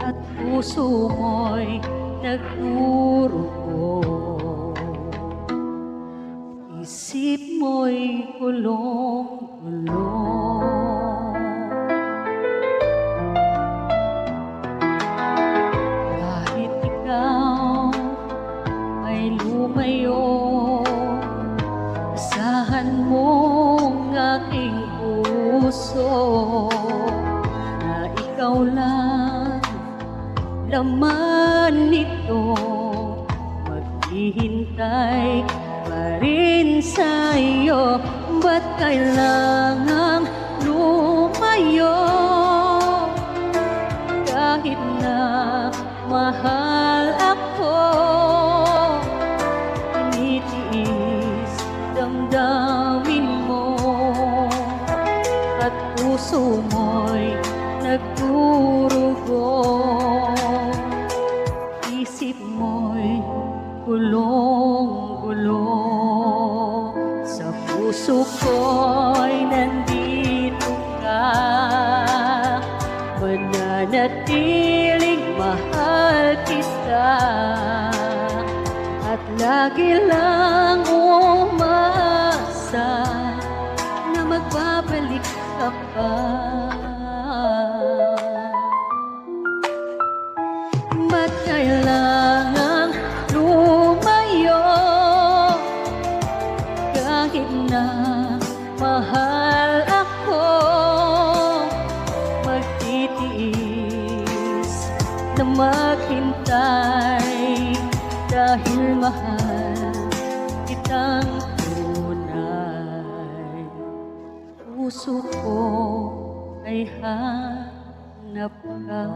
at puso mo'y nagdurugo. Isip mo'y kulong-kulong. Kahit ikaw ay lumayo, asahan mong aking puso na ikaw lang laman nito, maghihintay pa rin sa'yo. Ba't kailangang lumayo? Kahit na mahal ako, tinitiis damdamin mo at puso mo'y nagdurugo. Isip mo'y gulong-gulo. Sa puso ko'y nandito ka, mananatiling mahal kita, at lagi lang umasa na magbabalik ka pa. Ba't kailangang lumayo? Kahit na mahal ako, magtitiis na maghintay, dahil mahal kitang tunay. Puso ko ay hanap ka.